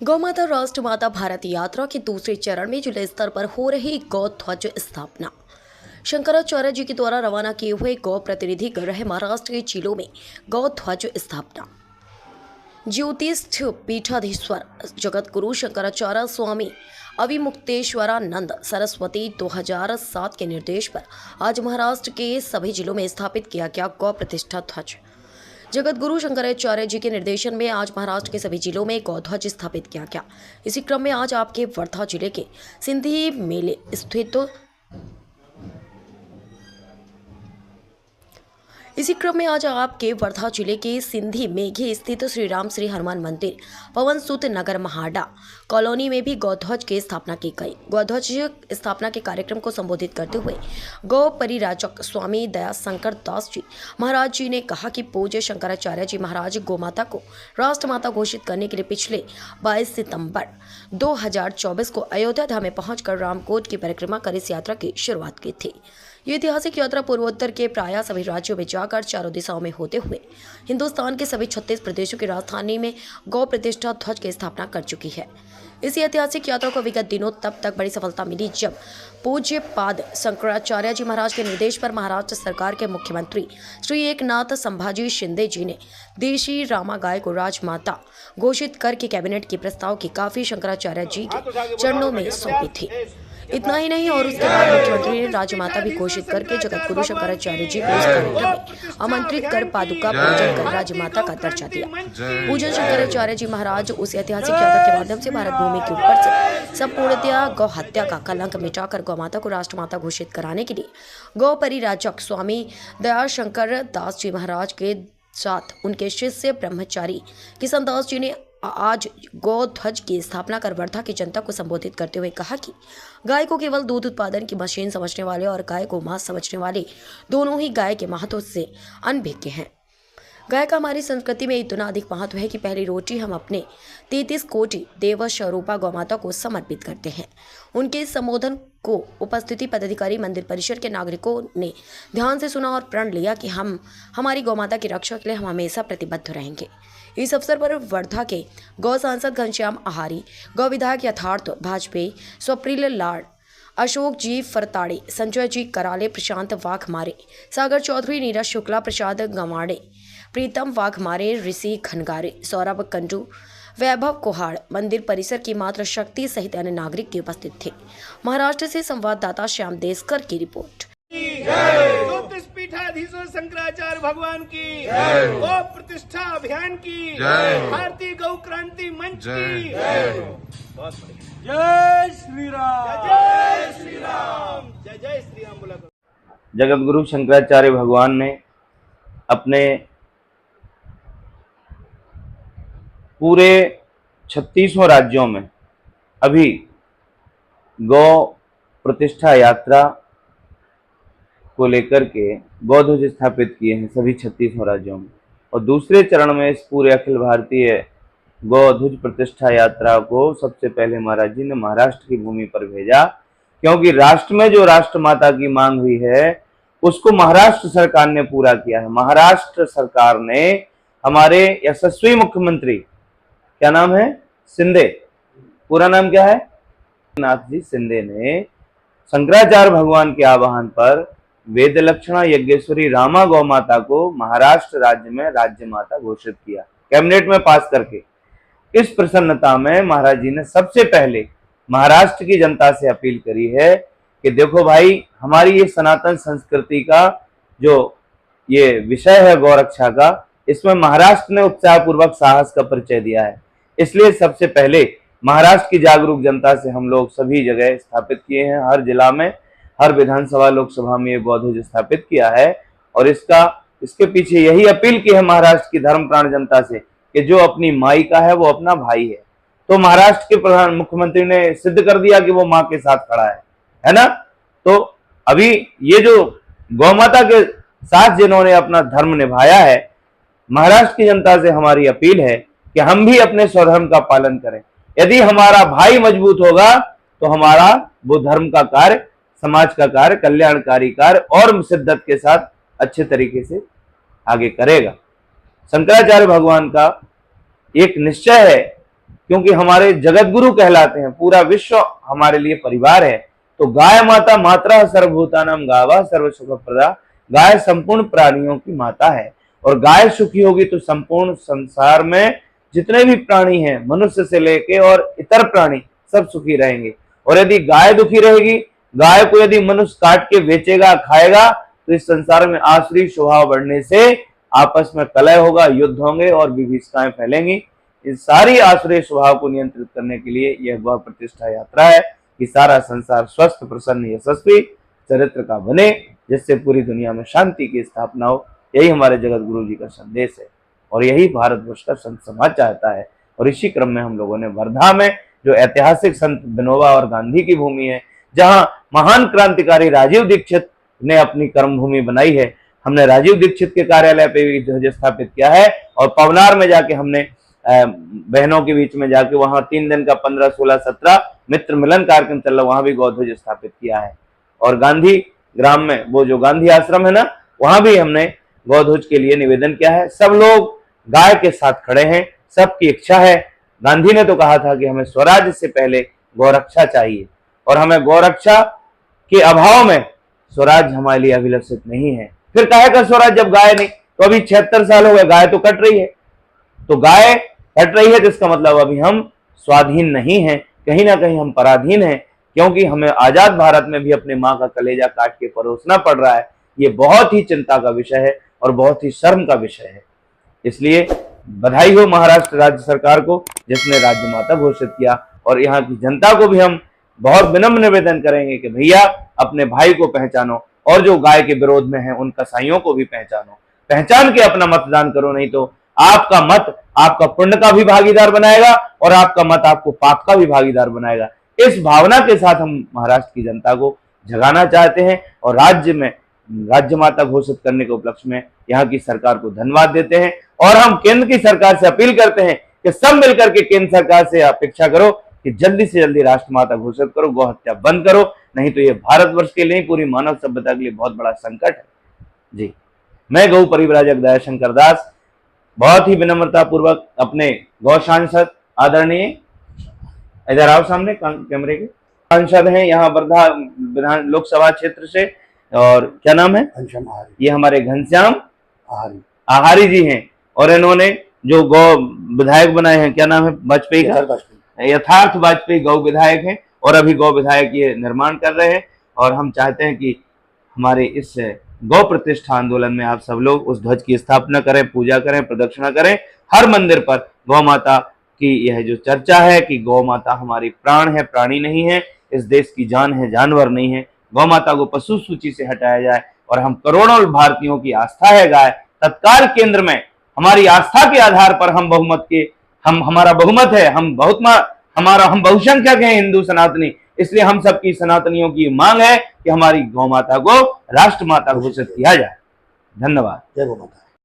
गौमाता राष्ट्र माता भारत यात्रा के दूसरे चरण में जिला स्तर पर हो रही गौ ध्वज स्थापना। शंकराचार्य जी के द्वारा रवाना किए हुए गौ प्रतिनिधि कर रहे महाराष्ट्र के जिलों में गौ ध्वज स्थापना। ज्योतिष्ठ पीठाधीश्वर जगत गुरु शंकराचार्य स्वामी अविमुक्तेश्वरानंद सरस्वती 2007 के निर्देश पर आज महाराष्ट्र के सभी जिलों में स्थापित किया गया गौ प्रतिष्ठा ध्वज। जगत गुरु शंकराचार्य जी के निर्देशन में आज महाराष्ट्र के सभी जिलों में गौध्वज स्थापित किया गया। इसी क्रम में आज आपके वर्धा जिले के सिंधी मेले स्थित सिंधी मेघे स्थित श्री राम श्री हनुमान मंदिर पवन सुत नगर महाडा कॉलोनी में भी गौध्वज की स्थापना की गई। गौध्वज स्थापना के कार्यक्रम को संबोधित करते हुए गौ परिराजक स्वामी दया शंकर दास जी महाराज जी ने कहा कि पूज्य शंकराचार्य जी महाराज गोमाता को राष्ट्रमाता घोषित करने के लिए पिछले 22 सितंबर 2024 को अयोध्या धाम में पहुंचकर रामकोट की परिक्रमा कर इस यात्रा की शुरुआत की थी। ये ऐतिहासिक यात्रा पूर्वोत्तर के प्राय सभी राज्यों में जाकर चारों दिशाओं में होते हुए हिंदुस्तान के सभी 36 प्रदेशों की राजधानी में गौ प्रतिष्ठा ध्वज की स्थापना कर चुकी है। इस ऐतिहासिक यात्रा को विगत दिनों तब तक बड़ी सफलता मिली जब पूज्य पाद शंकराचार्य जी महाराज के निर्देश पर महाराष्ट्र सरकार के मुख्यमंत्री श्री एकनाथ संभाजी शिंदे जी ने देशी रामा गाय को राजमाता घोषित करके कैबिनेट के प्रस्ताव की काफी शंकराचार्य जी के चरणों में सौंपी थी। इतना ही नहीं और उसके बाद मुख्यमंत्री ने राजमाता भी घोषित करके जगत गुरु शंकराचार्य जी को इस कार्यक्रम में आमंत्रित कर पादुका पूजन कर राजमाता का दर्जा दिया। पूजन शंकराचार्य जी महाराज उस ऐतिहासिक यात्रा के माध्यम से भारत भूमि के ऊपर से संपूर्णतया गौ हत्या का कलंक मिटाकर गौमाता को राष्ट्रमाता घोषित कराने के लिए गौ परिराजक स्वामी दयाशंकर दास जी महाराज के साथ उनके शिष्य ब्रह्मचारी किशन दास जी ने आज गौ ध्वज की स्थापना कर वर्धा की जनता को संबोधित करते हुए कहा कि गाय को केवल दूध उत्पादन की मशीन समझने वाले और गाय को मांस समझने वाले दोनों ही गाय के महत्व से अनभिज्ञ हैं। गाय का हमारी संस्कृति में इतना अधिक महत्व है कि पहली रोटी हम अपने 33 कोटि देव स्वरूपा गौमाता को समर्पित करते हैं। उनके संबोधन को उपस्थिति पदाधिकारी मंदिर परिसर के नागरिकों ने ध्यान से सुना और प्रण लिया कि हम हमारी गौमाता की रक्षा के लिए हम हमेशा प्रतिबद्ध रहेंगे। इस अवसर पर वर्धा के गौ सांसद घनश्याम आहारी, गौ विधायक यथार्थ भाजपेयी, स्वप्रिल लाड, अशोक जी फरताड़े, संजय जी कराले, प्रशांत वाघमारे, सागर चौधरी, नीरज शुक्ला, प्रसाद गंवाड़े, प्रीतम वाघमारे, ऋषि खनगारे, सौरभ कंडू, वैभव कोहाड़, मंदिर परिसर की मात्र शक्ति सहित अन्य नागरिक के उपस्थित थे। महाराष्ट्र से संवाददाता श्याम देशकर की रिपोर्ट। पीठाधीश्वर शंकराचार्य भगवान की गौ प्रतिष्ठा अभियान की भारतीय गौ क्रांति मंच की जय श्री राम, जय श्री राम, जय जय श्री राम बोला। जगत गुरु शंकराचार्य भगवान ने अपने पूरे 36 राज्यों में अभी गौ प्रतिष्ठा यात्रा को लेकर के गौध्वज स्थापित किए हैं सभी 36 राज्यों में, और दूसरे चरण में इस पूरे अखिल भारतीय गौध्वज प्रतिष्ठा यात्रा को सबसे पहले महाराज जी ने महाराष्ट्र की भूमि पर भेजा, क्योंकि राष्ट्र में जो राष्ट्रमाता की मांग हुई है उसको महाराष्ट्र सरकार ने पूरा किया है। महाराष्ट्र सरकार ने हमारे यशस्वी मुख्यमंत्री, क्या नाम है, शिंदे, पूरा नाम क्या है, नाथ जी शिंदे ने शंकराचार्य भगवान के आह्वान पर वेद लक्षणा यज्ञेश्वरी रामा गौ माता को महाराष्ट्र राज्य में राज्य माता घोषित किया, कैबिनेट में पास करके। इस प्रसन्नता में महाराज जी ने सबसे पहले महाराष्ट्र की जनता से अपील करी है कि देखो भाई, हमारी ये सनातन संस्कृति का जो ये विषय है गौ रक्षा का, इसमें महाराष्ट्र ने उत्साह पूर्वक साहस का परिचय दिया है। इसलिए सबसे पहले महाराष्ट्र की जागरूक जनता से हम लोग सभी जगह स्थापित किए हैं, हर जिला में, हर विधानसभा लोकसभा में ये गौध्वज स्थापित किया है। और इसके पीछे यही अपील की है महाराष्ट्र की धर्म प्राण जनता से कि जो अपनी माई का है वो अपना भाई है। तो महाराष्ट्र के प्रधान मुख्यमंत्री ने सिद्ध कर दिया कि वो माँ के साथ खड़ा है ना। तो अभी ये जो गौ माता के साथ जिन्होंने अपना धर्म निभाया है, महाराष्ट्र की जनता से हमारी अपील है कि हम भी अपने स्वधर्म का पालन करें। यदि हमारा भाई मजबूत होगा तो हमारा वो धर्म का कार्य, समाज का कार्य, कल्याणकारी कार्य और शिद्दत के साथ अच्छे तरीके से आगे करेगा। शंकराचार्य भगवान का एक निश्चय है क्योंकि हमारे जगत गुरु कहलाते हैं, पूरा विश्व हमारे लिए परिवार है। तो गाय माता मात्रा सर्वभूतानां गावा सर्व सुख प्रदा, गाय संपूर्ण प्राणियों की माता है। और गाय सुखी होगी तो संपूर्ण संसार में जितने भी प्राणी हैं, मनुष्य से लेके और इतर प्राणी, सब सुखी रहेंगे। और यदि गाय दुखी रहेगी, गाय को यदि मनुष्य काट के बेचेगा, खाएगा, तो इस संसार में आसुरी स्वभाव बढ़ने से आपस में कलह होगा, युद्ध होंगे और विभीषिकाएं फैलेंगी। इस सारी आसुरी स्वभाव को नियंत्रित करने के लिए यह गौ प्रतिष्ठा यात्रा है कि सारा संसार स्वस्थ, प्रसन्न, यशस्वी चरित्र का बने, जिससे पूरी दुनिया में शांति की स्थापना हो। यही हमारे जगत गुरु जी का संदेश है और यही भारतवर्ष का संत समाज चाहता है। और इसी क्रम में हम लोगों ने वर्धा में, जो ऐतिहासिक संत विनोबा और गांधी की भूमि है, जहां महान क्रांतिकारी राजीव दीक्षित ने अपनी कर्मभूमि बनाई है, हमने राजीव दीक्षित के कार्यालय पे भी ध्वज स्थापित किया है। और पवनार में जाके हमने बहनों के बीच में जाके वहां 3 दिन का 15, 16, 17 मित्र मिलन कार्यक्रम चल रहा, वहां भी गौध्वज स्थापित किया है। और गांधी ग्राम में, वो जो गांधी आश्रम है ना, वहां भी हमने गौध्वज के लिए निवेदन किया है। सब लोग गाय के साथ खड़े हैं, सबकी इच्छा है। गांधी ने तो कहा था कि हमें स्वराज से पहले गौरक्षा चाहिए, और हमें गौरक्षा के अभाव में स्वराज हमारे लिए अभिलषित नहीं है। फिर काहे का स्वराज जब गाय नहीं? तो अभी 76 साल हो गए, गाय तो कट रही है। तो गाय कट रही है तो इसका मतलब अभी हम स्वाधीन नहीं हैं, कहीं ना कहीं हम पराधीन हैं, क्योंकि हमें आजाद भारत में भी अपने माँ का कलेजा काट के परोसना पड़ रहा है। ये बहुत ही चिंता का विषय है और बहुत ही शर्म का विषय है। इसलिए बधाई हो महाराष्ट्र राज्य सरकार को, जिसने राज्य माता घोषित किया। और यहाँ की जनता को भी हम बहुत विनम्र निवेदन करेंगे कि भैया अपने भाई को पहचानो, और जो गाय के विरोध में है उन कसाईयों को भी पहचानो, पहचान के अपना मतदान करो। नहीं तो आपका मत आपका पुण्य का भी भागीदार बनाएगा और आपका मत आपको पाप का भी भागीदार बनाएगा। इस भावना के साथ हम महाराष्ट्र की जनता को जगाना चाहते हैं और राज्य में राज्य माता घोषित करने के उपलक्ष्य में यहाँ की सरकार को धन्यवाद देते हैं। और हम केंद्र की सरकार से अपील करते हैं कि सब मिलकर के केंद्र सरकार से अपेक्षा करो कि जल्दी से जल्दी राष्ट्र माता घोषित करो, गौ हत्या बंद करो, नहीं तो ये भारतवर्ष के लिए, पूरी मानव सभ्यता के लिए बहुत बड़ा संकट है। जी, मैं गौ परिव्राजक दयाशंकर दास बहुत ही विनम्रता पूर्वक अपने गौ सांसद आदरणीय, इधर आओ सामने कैमरे के, सांसद हैं यहाँ वर्धा विधान लोकसभा क्षेत्र से, और क्या नाम है? ये हमारे घनश्याम आहारी जी हैं। और इन्होंने जो गौ विधायक बनाए हैं, क्या नाम है वाजपेयी का? यथार्थ वाजपेयी गौ विधायक हैं और अभी गौ विधायक ये निर्माण कर रहे हैं। और हम चाहते हैं कि हमारे इस गौ प्रतिष्ठा आंदोलन में आप सब लोग उस ध्वज की स्थापना करें, पूजा करें, प्रदक्षिणा करें। हर मंदिर पर गौ माता की यह जो चर्चा है कि गौ माता हमारी प्राण है, प्राणी नहीं है, इस देश की जान है, जानवर नहीं है। गौ माता को पशु सूची से हटाया जाए और हम करोड़ों भारतीयों की आस्था है गाय, तत्काल केंद्र में हमारी आस्था के आधार पर हम बहुमत के, हमारा बहुमत है, हम बहुसंख्यक हैं हिंदू सनातनी, इसलिए हम सबकी सनातनियों की मांग है कि हमारी गौ माता को राष्ट्र माता घोषित किया जाए। धन्यवाद। जय गौ माता।